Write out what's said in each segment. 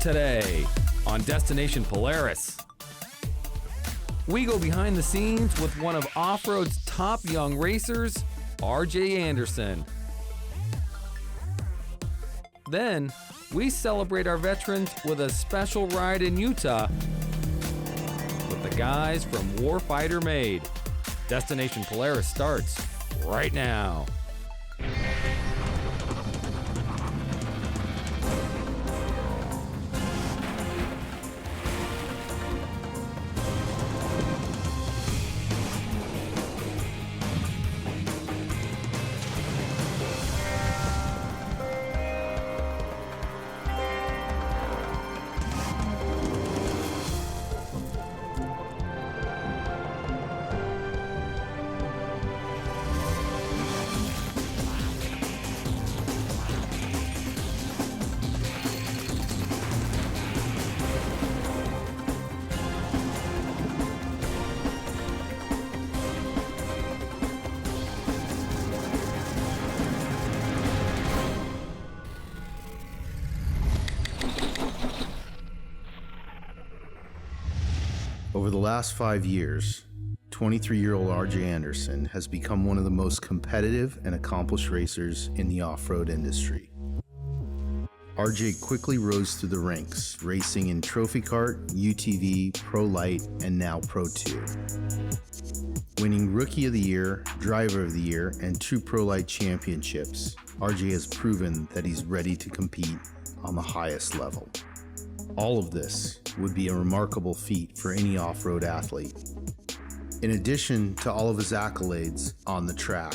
Today on Destination Polaris, we go behind the scenes with one of off-road's top young racers, RJ Anderson. Then, we celebrate our veterans with a special ride in Utah with the guys from Warfighter Made. Destination Polaris starts right now. Over the last 5 years, 23-year-old RJ Anderson has become one of the most competitive and accomplished racers in the off-road industry. RJ quickly rose through the ranks, racing in Trophy Kart, UTV, Pro Light, and now Pro 2. Winning Rookie of the Year, Driver of the Year, and 2 Pro Light championships, RJ has proven that he's ready to compete on the highest level. All of this would be a remarkable feat for any off-road athlete. In addition to all of his accolades on the track,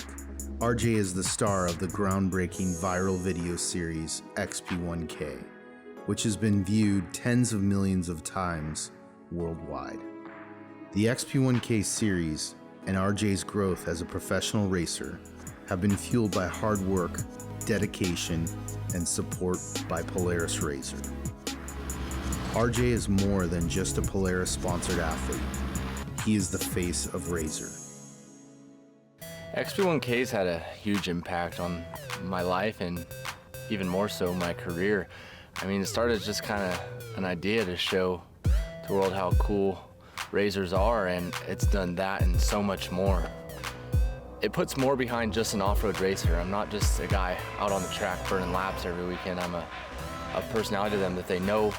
RJ is the star of the groundbreaking viral video series XP1K, which has been viewed tens of millions of times worldwide. The XP1K series and RJ's growth as a professional racer have been fueled by hard work, dedication, and support by Polaris Razor. RJ is more than just a Polaris-sponsored athlete. He is the face of Razor. XP1K's had a huge impact on my life and even more so my career. I mean, it started just kind of an idea to show the world how cool Razors are, and it's done that and so much more. It puts more behind just an off-road racer. I'm not just a guy out on the track burning laps every weekend. I'm a personality to them that they know.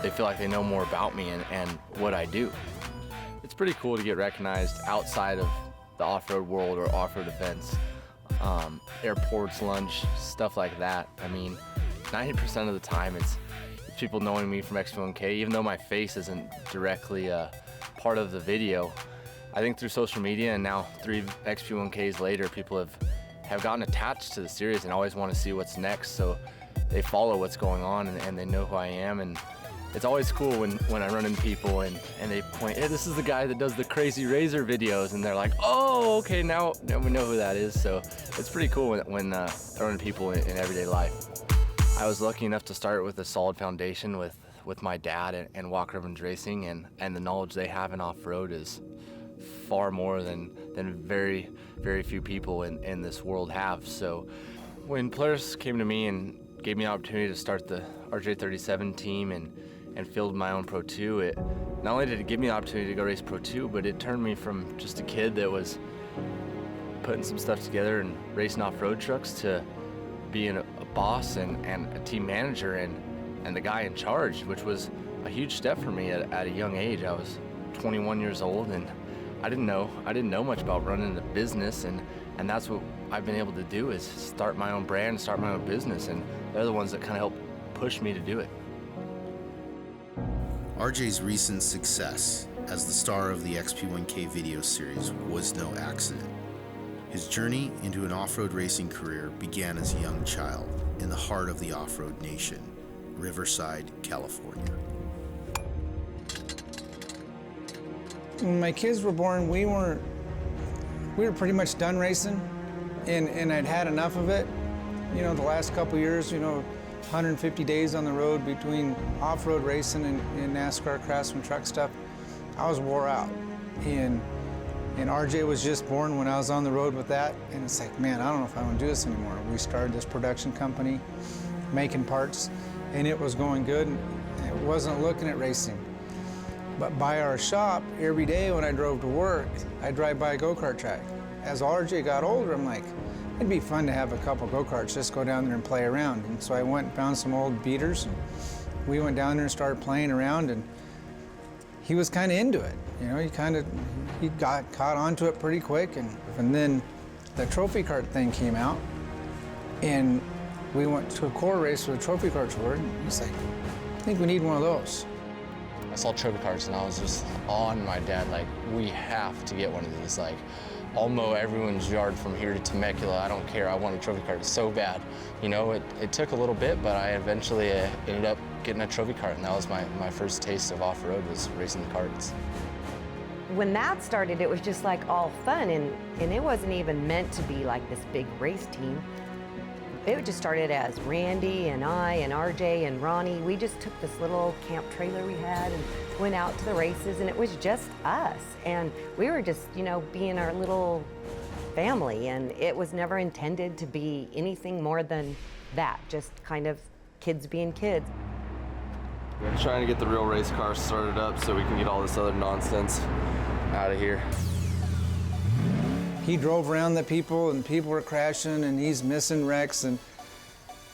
They feel like they know more about me and what I do. It's pretty cool to get recognized outside of the off-road world or off-road events, airports, lunch, stuff like that. I mean, 90% of the time it's people knowing me from XP1K, even though my face isn't directly part of the video. I think through social media and now 3 XP1Ks later, people have gotten attached to the series and always want to see what's next, so they follow what's going on and they know who I am. And it's always cool when I run into people and they point, hey, this is the guy that does the crazy Razor videos, and they're like, oh, okay, now we know who that is. So it's pretty cool when I run into people in everyday life. I was lucky enough to start with a solid foundation with my dad and Walker Evans Racing, and the knowledge they have in off-road is far more than very, very few people in this world have. So when Polaris came to me and gave me an opportunity to start the RJ37 team and field my own Pro 2, it not only did it give me the opportunity to go race Pro 2, but it turned me from just a kid that was putting some stuff together and racing off-road trucks to being a boss and a team manager and the guy in charge, which was a huge step for me at a young age. I was 21 years old and I didn't know much about running a business, and that's what I've been able to do, is start my own brand, start my own business, and they're the ones that kind of help push me to do it. RJ's recent success as the star of the XP1K video series was no accident. His journey into an off-road racing career began as a young child in the heart of the off-road nation, Riverside, California. When my kids were born, we were pretty much done racing, and I'd had enough of it. You know, the last couple years, 150 days on the road between off-road racing and NASCAR Craftsman truck stuff, I was wore out. And RJ was just born when I was on the road with that, and it's like, man, I don't know if I want to do this anymore. We started this production company, making parts, and it was going good. I wasn't looking at racing. But by our shop, every day when I drove to work, I'd drive by a go-kart track. As RJ got older, I'm like, it'd be fun to have a couple go-karts, just go down there and play around. And so I went and found some old beaters, and we went down there and started playing around, and he was kind of into it. You know, he got caught onto it pretty quick, and then the trophy cart thing came out, and we went to a core race with a trophy cart tour, and he's like, I think we need one of those. I saw trophy carts and I was just on my dad, like, we have to get one of these. Like, I'll mow everyone's yard from here to Temecula. I don't care. I want a trophy cart so bad. You know, it took a little bit, but I eventually ended up getting a trophy cart, and that was my first taste of off-road, was racing the karts. When that started, it was just like all fun, and it wasn't even meant to be like this big race team. It just started as Randy and I and RJ and Ronnie. We just took this little camp trailer we had and went out to the races, and it was just us. And we were just, you know, being our little family, and it was never intended to be anything more than that, just kind of kids being kids. We're trying to get the real race car started up so we can get all this other nonsense out of here. He drove around the people, and people were crashing, and he's missing wrecks, and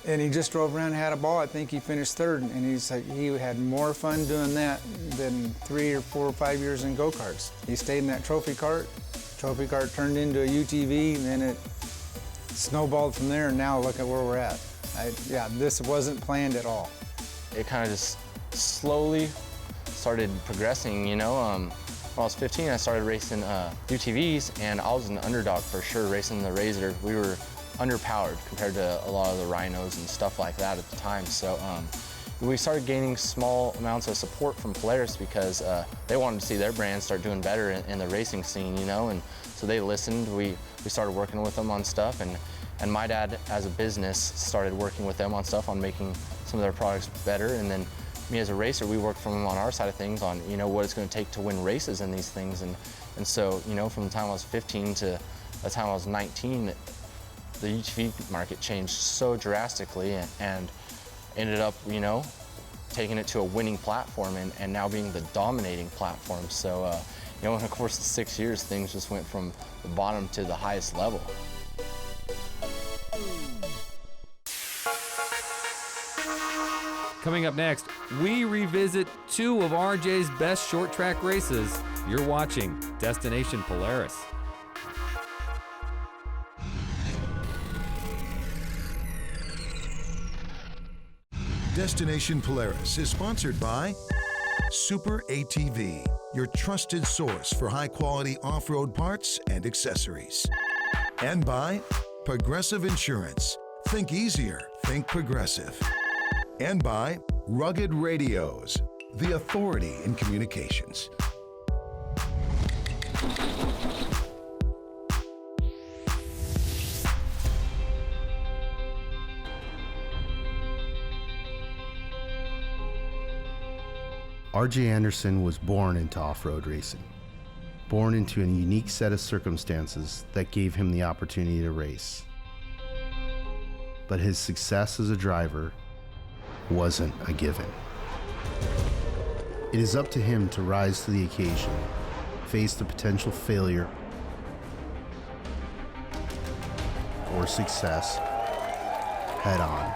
he just drove around and had a ball. I think he finished third, and he's like, he had more fun doing that than 3 or 4 or 5 years in go-karts. He stayed in that trophy cart. Trophy cart turned into a UTV, and then it snowballed from there, and now look at where we're at. Yeah, this wasn't planned at all. It kind of just slowly started progressing, you know. When I was 15, I started racing UTVs, and I was an underdog for sure, racing the Razor. We were underpowered compared to a lot of the Rhinos and stuff like that at the time. So we started gaining small amounts of support from Polaris because they wanted to see their brand start doing better in the racing scene, you know, and so they listened. We started working with them on stuff, and my dad, as a business, started working with them on stuff, on making some of their products better, and then me as a racer, we worked from them on our side of things on, you know, what it's going to take to win races in these things. And so, you know, from the time I was 15 to the time I was 19, the UTV market changed so drastically, and ended up, you know, taking it to a winning platform, and now being the dominating platform. So, you know, in the course of 6 years, things just went from the bottom to the highest level. Coming up next, we revisit 2 of RJ's best short track races. You're watching Destination Polaris. Destination Polaris is sponsored by Super ATV, your trusted source for high-quality off-road parts and accessories. And by Progressive Insurance. Think easier, think Progressive. And by Rugged Radios, the authority in communications. RJ Anderson was born into off-road racing, born into a unique set of circumstances that gave him the opportunity to race. But his success as a driver wasn't a given. It is up to him to rise to the occasion, face the potential failure or success head on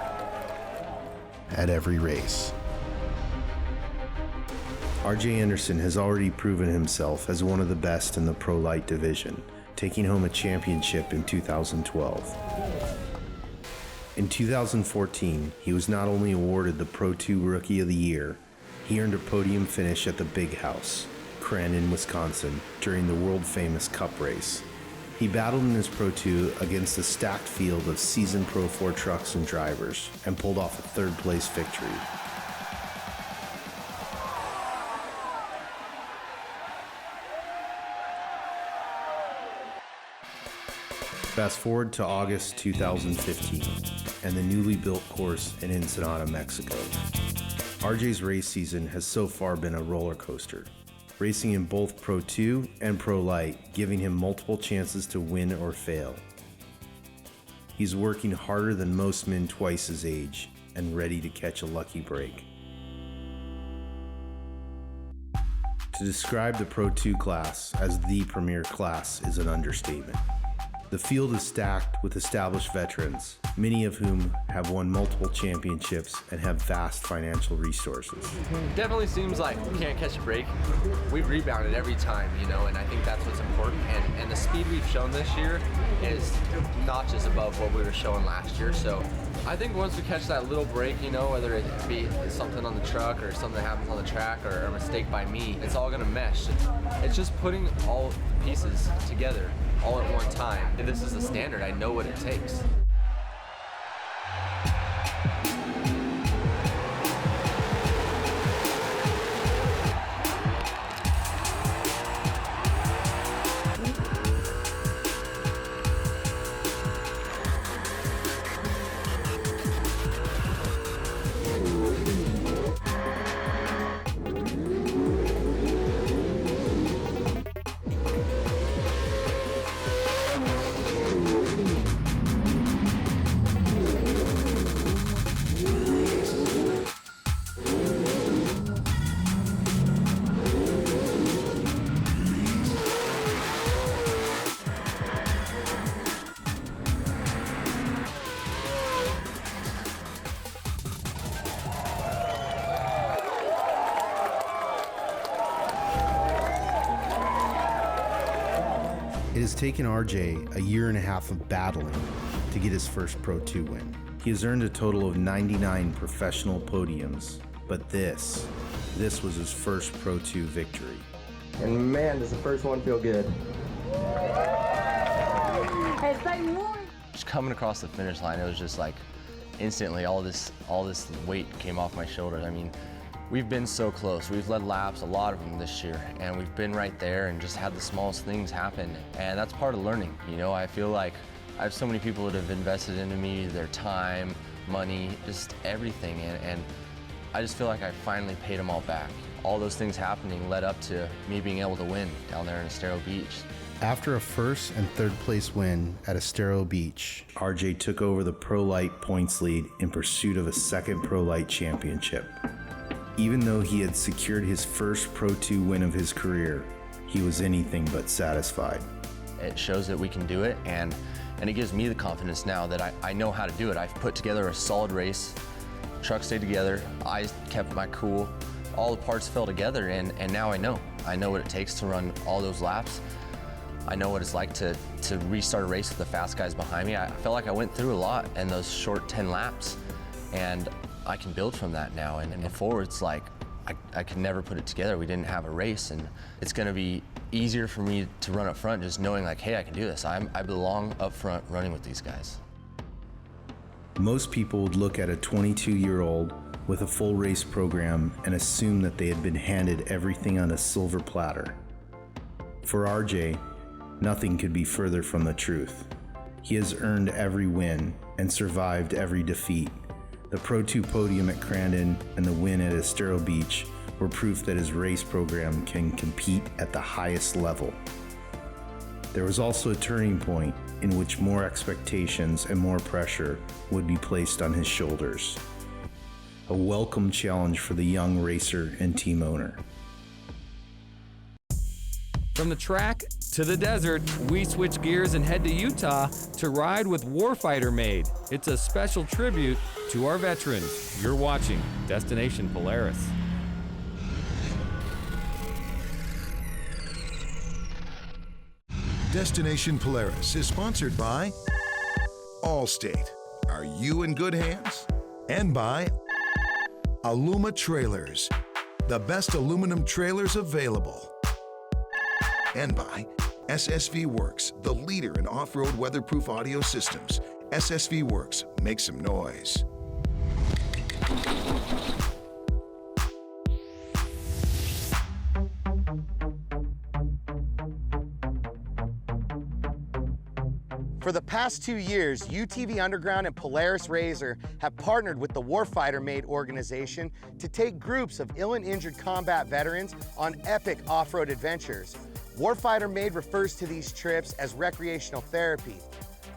at every race. RJ Anderson has already proven himself as one of the best in the Pro Light division, taking home a championship in 2012. In 2014, he was not only awarded the Pro 2 Rookie of the Year, he earned a podium finish at the Big House, Crandon, Wisconsin, during the world-famous Cup race. He battled in his Pro 2 against a stacked field of seasoned Pro 4 trucks and drivers, and pulled off a third-place victory. Fast forward to August 2015, and the newly built course in Ensenada, Mexico. RJ's race season has so far been a roller coaster, racing in both Pro 2 and Pro Light, giving him multiple chances to win or fail. He's working harder than most men twice his age, and ready to catch a lucky break. To describe the Pro 2 class as the premier class is an understatement. The field is stacked with established veterans, many of whom have won multiple championships and have vast financial resources. Definitely seems like we can't catch a break. We've rebounded every time, you know, and I think that's what's important. And the speed we've shown this year is notches above what we were showing last year. So I think once we catch that little break, you know, whether it be something on the truck or something that happens on the track or a mistake by me, it's all gonna mesh. It's just putting all the pieces together all at one time. And this is the standard. I know what it takes. It has taken RJ a year and a half of battling to get his first Pro 2 win. He has earned a total of 99 professional podiums, but this was his first Pro 2 victory. And man, does the first one feel good. Just coming across the finish line, it was just like instantly all this weight came off my shoulders. I mean, we've been so close. We've led laps, a lot of them this year, and we've been right there and just had the smallest things happen. And that's part of learning. You know, I feel like I have so many people that have invested into me, their time, money, just everything. And I just feel like I finally paid them all back. All those things happening led up to me being able to win down there in Estero Beach. After a first and third place win at Estero Beach, RJ took over the Pro Light points lead in pursuit of a second Pro Light championship. Even though he had secured his first Pro 2 win of his career, he was anything but satisfied. It shows that we can do it, and it gives me the confidence now that I know how to do it. I've put together a solid race, truck stayed together, I kept my cool, all the parts fell together, and now I know what it takes to run all those laps. I know what it's like to restart a race with the fast guys behind me. I felt like I went through a lot in those short 10 laps, and I can build from that now. And forward, it's like I could never put it together. We didn't have a race, and it's going to be easier for me to run up front just knowing like, hey, I can do this. I belong up front running with these guys. Most people would look at a 22-year-old with a full race program and assume that they had been handed everything on a silver platter. For RJ, nothing could be further from the truth. He has earned every win and survived every defeat. The Pro 2 podium at Crandon and the win at Estero Beach were proof that his race program can compete at the highest level. There was also a turning point in which more expectations and more pressure would be placed on his shoulders. A welcome challenge for the young racer and team owner. From the track to the desert, we switch gears and head to Utah to ride with Warfighter Made. It's a special tribute to our veterans. You're watching Destination Polaris. Destination Polaris is sponsored by Allstate. Are you in good hands? And by Aluma Trailers, the best aluminum trailers available. And by SSV Works, the leader in off-road weatherproof audio systems. SSV Works, make some noise. For the past 2 years, UTV Underground and Polaris RZR have partnered with the Warfighter Made organization to take groups of ill and injured combat veterans on epic off-road adventures. Warfighter Made refers to these trips as recreational therapy.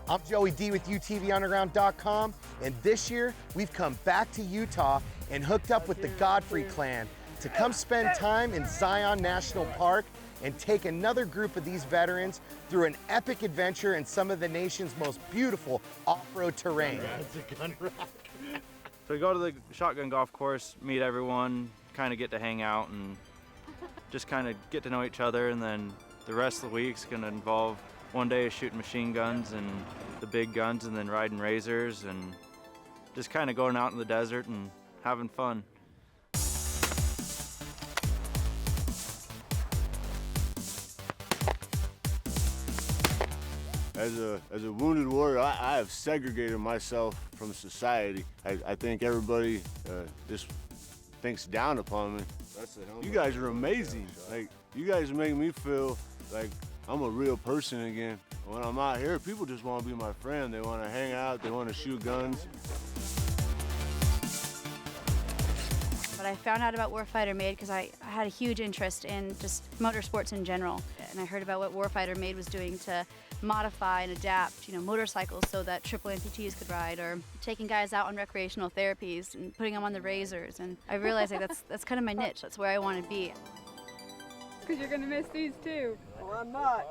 I'm Joey D with UTVUnderground.com, and this year we've come back to Utah and hooked up with the Godfrey clan to come spend time in Zion National Park and take another group of these veterans through an epic adventure in some of the nation's most beautiful off-road terrain. So we go to the shotgun golf course, meet everyone, kind of get to hang out and just kind of get to know each other, and then the rest of the week's gonna involve one day is shooting machine guns and the big guns, and then riding razors and just kind of going out in the desert and having fun. As a wounded warrior, I have segregated myself from society. I think everybody just thinks down upon me. You guys are amazing. Like, you guys make me feel like I'm a real person again. When I'm out here, people just want to be my friend. They want to hang out, they want to shoot guns. But I found out about Warfighter Made because I had a huge interest in just motorsports in general. And I heard about what Warfighter Made was doing to modify and adapt, motorcycles so that triple amputees could ride, or taking guys out on recreational therapies and putting them on the razors. And I realized like that's kind of my niche. That's where I want to be. Because you're gonna miss these too. Well, I'm not.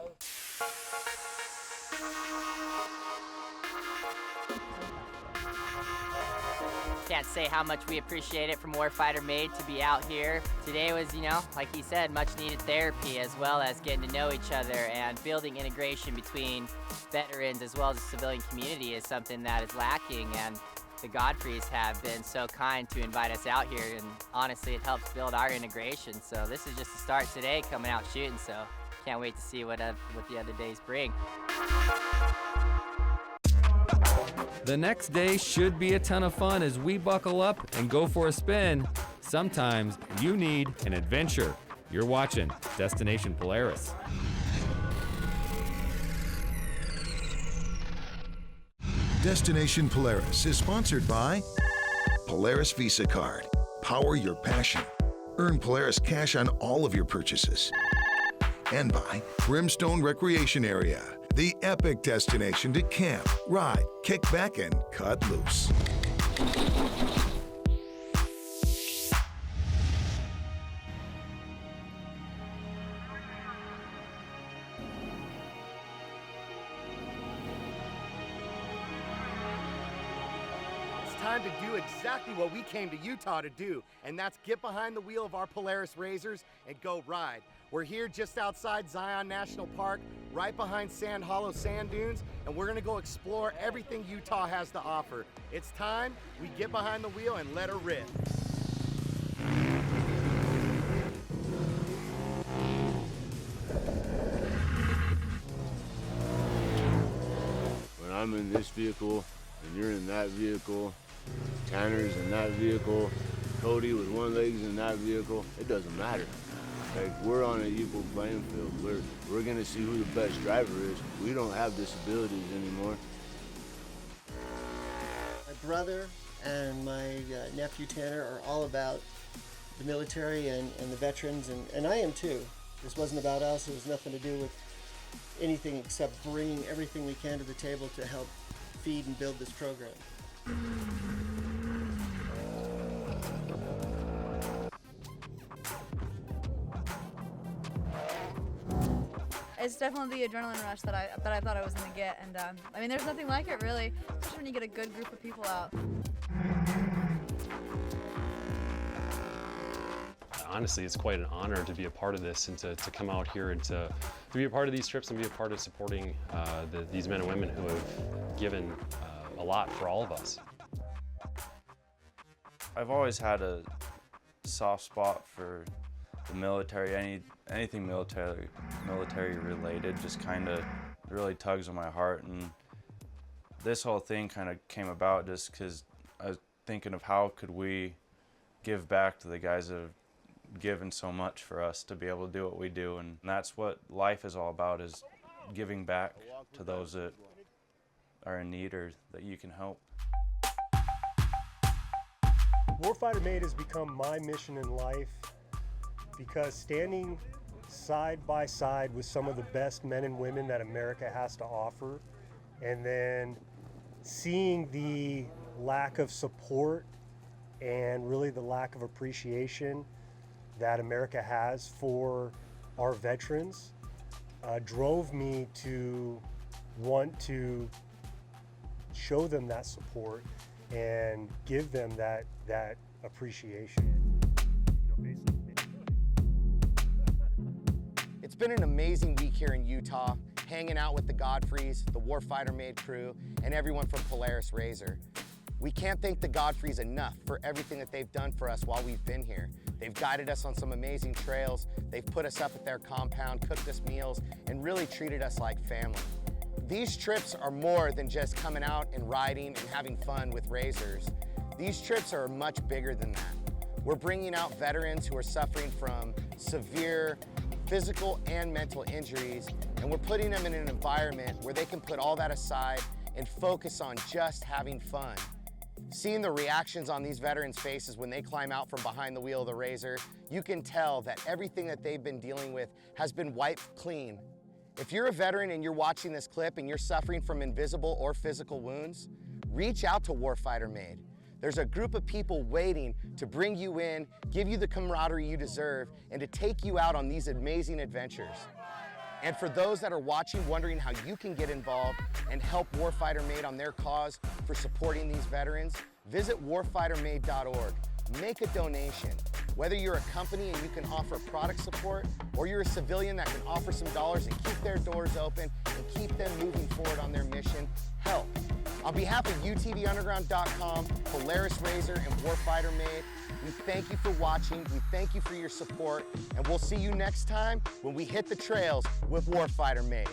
Can't say how much we appreciate it from Warfighter Made to be out here. Today was, like he said, much needed therapy, as well as getting to know each other, and building integration between veterans as well as the civilian community is something that is lacking, and the Godfreys have been so kind to invite us out here, and honestly it helps build our integration. So this is just the start today, coming out shooting, so can't wait to see what the other days bring. The next day should be a ton of fun as we buckle up and go for a spin. Sometimes you need an adventure. You're watching Destination Polaris. Destination Polaris is sponsored by Polaris Visa Card. Power your passion. Earn Polaris cash on all of your purchases. And by Brimstone Recreation Area, the epic destination to camp, ride, kick back, and cut loose. Time to do exactly what we came to Utah to do, and that's get behind the wheel of our Polaris Razors and go ride. We're here just outside Zion National Park, right behind Sand Hollow Sand Dunes, and we're gonna go explore everything Utah has to offer. It's time we get behind the wheel and let her rip. When I'm in this vehicle and you're in that vehicle, Tanner's in that vehicle, Cody with one leg's in that vehicle, it doesn't matter. Like, we're on an equal playing field. We're gonna see who the best driver is. We don't have disabilities anymore. My brother and my nephew Tanner are all about the military and the veterans, and I am too. This wasn't about us. It was nothing to do with anything except bringing everything we can to the table to help feed and build this program. It's definitely the adrenaline rush that I thought I was going to get, and I mean, there's nothing like it really, especially when you get a good group of people out. Honestly, it's quite an honor to be a part of this and to come out here and to be a part of these trips and be a part of supporting these men and women who have given a lot for all of us. I've always had a soft spot for the military. Anything military related just kind of really tugs on my heart, and this whole thing kind of came about just because I was thinking of how could we give back to the guys that have given so much for us to be able to do what we do, and that's what life is all about, is giving back to those that are in need or that you can help. Warfighter Made has become my mission in life because standing side by side with some of the best men and women that America has to offer, and then seeing the lack of support and really the lack of appreciation that America has for our veterans drove me to want to show them that support and give them that appreciation. It's been an amazing week here in Utah, hanging out with the Godfreys, the Warfighter Made crew, and everyone from Polaris Razor. We can't thank the Godfreys enough for everything that they've done for us while we've been here. They've guided us on some amazing trails, they've put us up at their compound, cooked us meals, and really treated us like family. These trips are more than just coming out and riding and having fun with razors. These trips are much bigger than that. We're bringing out veterans who are suffering from severe physical and mental injuries, and we're putting them in an environment where they can put all that aside and focus on just having fun. Seeing the reactions on these veterans' faces when they climb out from behind the wheel of the Razor, you can tell that everything that they've been dealing with has been wiped clean. If you're a veteran and you're watching this clip and you're suffering from invisible or physical wounds, reach out to Warfighter Made. There's a group of people waiting to bring you in, give you the camaraderie you deserve, and to take you out on these amazing adventures. And for those that are watching, wondering how you can get involved and help Warfighter Made on their cause for supporting these veterans, visit warfightermade.org. Make a donation. Whether you're a company and you can offer product support, or you're a civilian that can offer some dollars and keep their doors open and keep them moving forward on their mission, help. On behalf of UTVUnderground.com, Polaris Razor, and Warfighter Made, we thank you for watching, we thank you for your support, and we'll see you next time when we hit the trails with Warfighter Made.